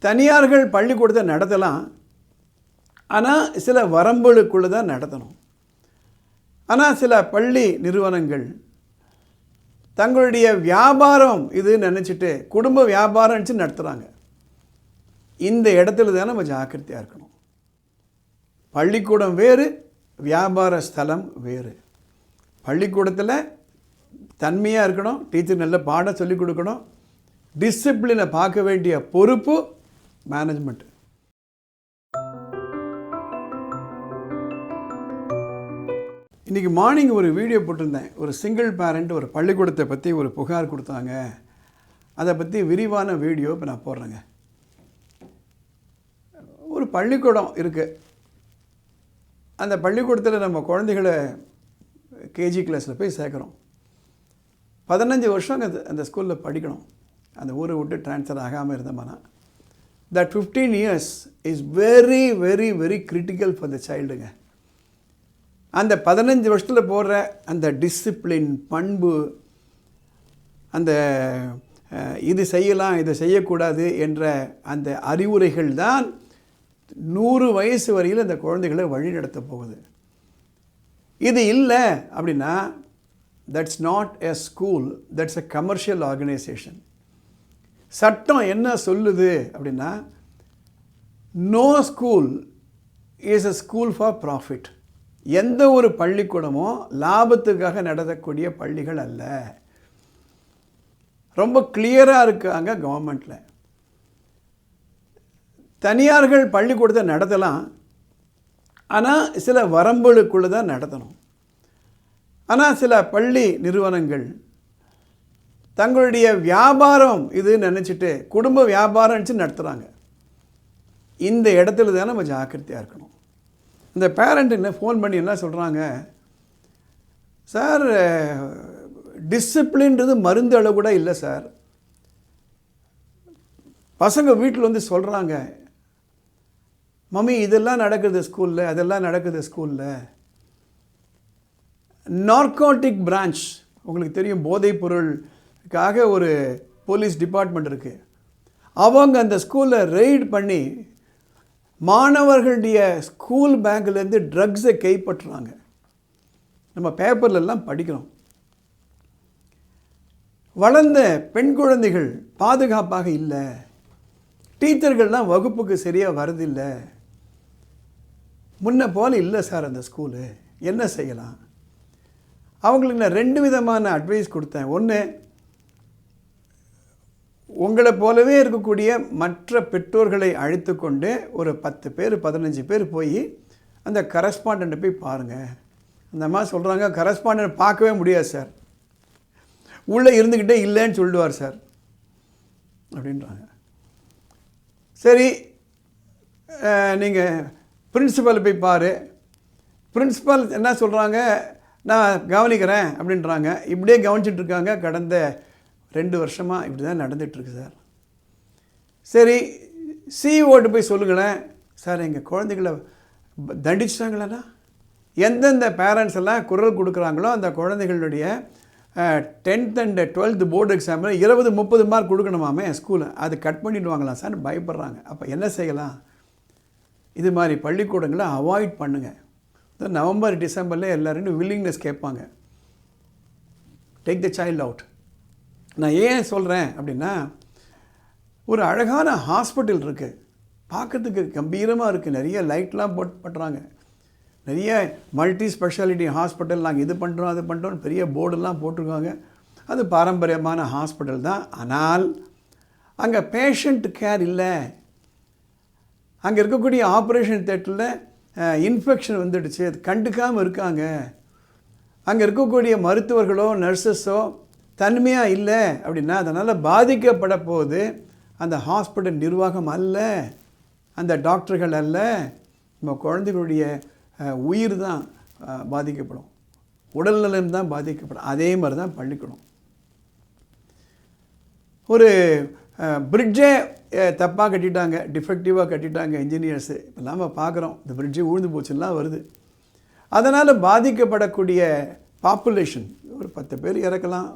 தனியார்கள் பள்ளிக்கூடத்தை நடத்தலாம், ஆனால் சில வரம்புகளுக்குள்ளே தான் நடத்தணும். ஆனால் சில பள்ளி நிறுவனங்கள் தங்களுடைய வியாபாரம் இது நினச்சிட்டு குடும்ப வியாபாரம் நினச்சி நடத்துகிறாங்க. இந்த இடத்துல தான் நம்ம ஜாக்கிரதையாக இருக்கணும். பள்ளிக்கூடம் வேறு, வியாபார ஸ்தலம் வேறு. பள்ளிக்கூடத்தில் தன்மையாக இருக்கணும், டீச்சர் நல்ல பாடம் சொல்லிக் கொடுக்கணும், டிசிப்ளினை பார்க்க வேண்டிய பொறுப்பு மேனேஜ்மெண்ட். இன்றைக்கி மார்னிங் ஒரு வீடியோ போட்டிருந்தேன். ஒரு சிங்கிள் பேரண்ட் ஒரு பள்ளிக்கூடத்தை பற்றி ஒரு புகார் கொடுத்தாங்க. அதை பற்றி விரிவான வீடியோ இப்போ நான் போடுறேங்க. ஒரு பள்ளிக்கூடம் இருக்குது. அந்த பள்ளிக்கூடத்தில் நம்ம குழந்தைகளை கேஜி கிளாஸில் போய் சேர்க்குறோம். 15 வருஷம் அந்த ஸ்கூலில் படிக்கணும். அந்த ஊரை விட்டு ட்ரான்ஸ்ஃபர் ஆகாமல் இருந்தோம்னா that 15 years is very very very critical for the childங்க. அந்த 15 வருஷத்தில் போடுற அந்த டிசிப்ளின், பண்பு, அந்த இது செய்யலாம் இது செய்யக்கூடாது என்ற அந்த அறிவுரைகள் தான் 100 வயசு வரையில் அந்த குழந்தைகளை வழி நடத்த போகுது. இது இல்லை அப்படின்னா that's not a school, that's a commercial organisation. சட்டம் என்ன சொல்லுது அப்படின்னா, no school is a school for profit. எந்த ஒரு பள்ளிக்கூடமோ லாபத்துக்காக நடத்தக்கூடிய பள்ளிகள் அல்ல. ரொம்ப கிளியராக இருக்காங்க கவர்மெண்ட்டில். தனியார்கள் பள்ளிக்கூடத்தை நடத்தலாம், ஆனால் சில வரம்புகளுக்குள்ளே தான் நடத்தணும். ஆனால் சில பள்ளி நிறுவனங்கள் தங்களுடைய வியாபாரம் இது நினச்சிட்டு குடும்ப வியாபாரம் நினச்சி நடத்துகிறாங்க. இந்த இடத்துல தான் நம்ம ஜாக்கிரதையாக இருக்கணும். இந்த பேரண்ட் என்ன ஃபோன் பண்ணி என்ன சொல்கிறாங்க, சார் டிசிப்ளின்றது மருந்து அளவு கூட இல்லை சார். பசங்க வீட்டில் வந்து சொல்கிறாங்க, மம்மி இதெல்லாம் நடக்குது ஸ்கூலில், அதெல்லாம் நடக்குது ஸ்கூலில். நார்கோட்டிக் பிரான்ச் உங்களுக்கு தெரியும், போதைப் பொருளுக்காக ஒரு போலீஸ் டிபார்ட்மெண்ட் இருக்குது. அவங்க அந்த ஸ்கூலில் ரெய்ட் பண்ணி மாணவர்களுடைய ஸ்கூல் பேக்லேருந்து ட்ரக்ஸை கைப்பற்றுறாங்க. நம்ம பேப்பர்லெல்லாம் படிக்கிறோம். வளர்ந்த பெண் குழந்தைகள் பாதுகாப்பாக இல்லை, டீச்சர்கள்லாம் வகுப்புக்கு சரியாக வரதில்லை, முன்ன போல் இல்லை சார் அந்த ஸ்கூலு. என்ன செய்யலாம்? அவங்களுக்கு நான் 2 விதமான அட்வைஸ் கொடுத்தேன். ஒன்று, உங்களை போலவே இருக்கக்கூடிய மற்ற பெற்றோர்களை அழைத்து கொண்டு ஒரு 10 பேர் 15 பேர் போய் அந்த கரஸ்பாண்டண்ட்டை போய் பாருங்கள். அந்த அம்மா சொல்கிறாங்க, கரஸ்பாண்டன்ட் பார்க்கவே முடியாது சார், உள்ளே இருந்துக்கிட்டே இல்லைன்னு சொல்லிடுவார் சார் அப்படின்றாங்க. சரி, நீங்கள் பிரின்சிபல் போய் பாரு. பிரின்சிபல் என்ன சொல்கிறாங்க, நான் கவனிக்கிறேன் அப்படின்றாங்க. இப்படியே கவனிச்சிட்ருக்காங்க. கடந்த 2 வருஷமாக இப்படி தான் நடந்துகிட்ருக்கு சார். சரி, சிஓட்டு போய் சொல்லுங்களேன் சார், எங்கள் குழந்தைகளை தண்டிச்சிட்டாங்களா? எந்தெந்த பேரண்ட்ஸ் எல்லாம் குரல் கொடுக்குறாங்களோ அந்த குழந்தைகளுடைய 10th and 12th போர்டு எக்ஸாமில் 20-30 மார்க் கொடுக்கணுமாமே ஸ்கூலில், அது கட் பண்ணிடுவாங்களாம் சார் பயப்படுறாங்க. அப்போ என்ன செய்யலாம்? இது மாதிரி பள்ளிக்கூடங்களை அவாய்ட் பண்ணுங்கள். நவம்பர் டிசம்பரில் எல்லோரும் வில்லிங்னஸ் கேட்பாங்க, டேக் த சைல்ட் அவுட். நான் ஏன் சொல்கிறேன் அப்படின்னா, ஒரு அழகான ஹாஸ்பிட்டல் இருக்குது, பார்க்கறதுக்கு கம்பீரமாக இருக்குது, நிறைய லைட்லாம் போட்டுறாங்க, நிறைய மல்டி ஸ்பெஷாலிட்டி ஹாஸ்பிட்டல், நாங்கள் இது பண்ணுறோம் அது பண்ணுறோம் பெரிய போர்டெல்லாம் போட்டிருக்காங்க. அது பாரம்பரியமான ஹாஸ்பிட்டல் தான். ஆனால் அங்கே பேஷண்ட் கேர் இல்லை. அங்கே இருக்கக்கூடிய ஆப்ரேஷன் தேட்டரில் இன்ஃபெக்ஷன் வந்துடுச்சு, அது கண்டுக்காமல் இருக்காங்க. அங்கே இருக்கக்கூடிய மருத்துவர்களோ நர்சஸோ தன்மையாக இல்லை அப்படின்னா அதனால் பாதிக்கப்பட போகுது அந்த ஹாஸ்பிட்டல் நிர்வாகம் அல்ல, அந்த டாக்டர்கள் அல்ல, நம்ம குழந்தைகளுடைய உயிர் தான் பாதிக்கப்படும், உடல்நலம் தான் பாதிக்கப்படும். அதே மாதிரி தான் பள்ளிக்கூடம். ஒரு பிரிட்ஜே தப்பாக கட்டிட்டாங்க, டிஃபெக்டிவாக கட்டிட்டாங்க இன்ஜினியர்ஸு. இப்போல்லாம் நம்ம பார்க்குறோம், இந்த பிரிட்ஜு உழுந்து போச்சுலாம் வருது. அதனால் பாதிக்கப்படக்கூடிய பாப்புலேஷன் ஒரு 10 பேர் இறக்கலாம்,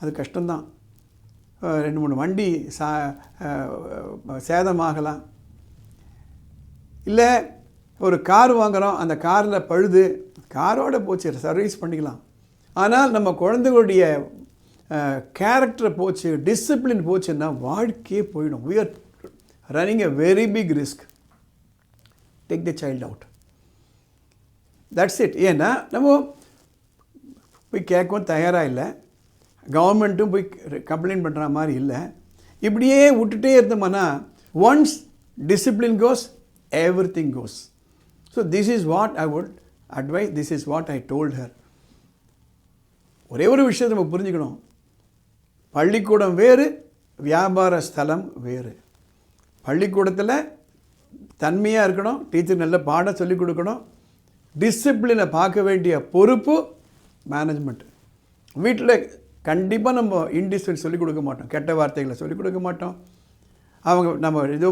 அது கஷ்டம்தான். 2-3 வண்டி சேதமாகலாம். இல்லை ஒரு கார் வாங்குகிறோம், அந்த காரில் பழுது, காரோட போச்சு, சர்வீஸ் பண்ணிக்கலாம். ஆனால் நம்ம குழந்தைகளுடைய கேரக்டர் போச்சு, டிசிப்ளின் போச்சுன்னா வாழ்க்கையே போயிடும். we are running a very big risk. Take the child out. That's it. ஏன்னா நம்ம போய் கேட்கவும் தயாராக இல்லை, கவர்மெண்ட்டும் போய் கம்ப்ளைண்ட் பண்ணுற மாதிரி இல்லை. இப்படியே விட்டுட்டே இருந்தோம்னா once discipline goes everything goes. So this is what I would advise, this is what I told her. ஒரே ஒரு விஷயத்தை நம்ம புரிஞ்சுக்கணும், பள்ளிக்கூடம் வேறு, வியாபார ஸ்தலம் வேறு. பள்ளிக்கூடத்தில் தன்மையாக இருக்கணும், டீச்சர் நல்ல பாடம் சொல்லிக் கொடுக்கணும், டிசிப்ளினை பார்க்க வேண்டிய பொறுப்பு மேனேஜ்மெண்ட். வீட்டில் கண்டிப்பாக நம்ம இன்டிசிப்ளின் சொல்லிக் கொடுக்க மாட்டோம், கெட்ட வார்த்தைகளை சொல்லிக் கொடுக்க மாட்டோம். அவங்க நம்ம ஏதோ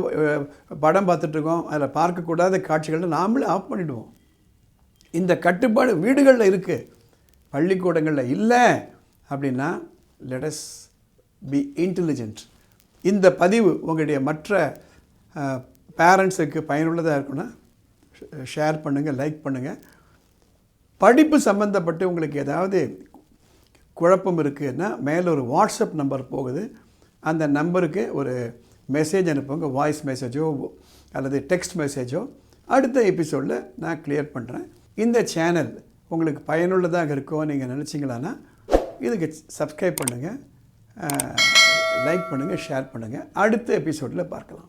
படம் பார்த்துட்ருக்கோம், அதில் பார்க்கக்கூடாத காட்சிகளை நாமளே ஆஃப் பண்ணிவிடுவோம். இந்த கட்டுப்பாடு வீடுகளில் இருக்குது, பள்ளிக்கூடங்களில் இல்லை. அப்படின்னா let us be intelligent. இந்த பதிவு உங்களுடைய மற்ற பேரண்ட்ஸுக்கு பயனுள்ளதாக இருக்குன்னா ஷேர் பண்ணுங்கள், லைக் பண்ணுங்கள். படிப்பு சம்மந்தப்பட்டு உங்களுக்கு ஏதாவது குழப்பம் இருக்குதுன்னா மேலே ஒரு வாட்ஸ்அப் நம்பர் போகுது, அந்த நம்பருக்கு ஒரு மெசேஜ் அனுப்புங்க, வாய்ஸ் மெசேஜோ அல்லது டெக்ஸ்ட் மெசேஜோ. அடுத்த எபிசோடில் நான் கிளியர் பண்ணுறேன். இந்த சேனல் உங்களுக்கு பயனுள்ளதாக இருக்கும் நீங்கள் நினச்சிங்களான்னா இதுக்கு சப்ஸ்கிரைப் பண்ணுங்கள், லைக் பண்ணுங்கள், ஷேர் பண்ணுங்கள். அடுத்த எபிசோடில் பார்க்கலாம்.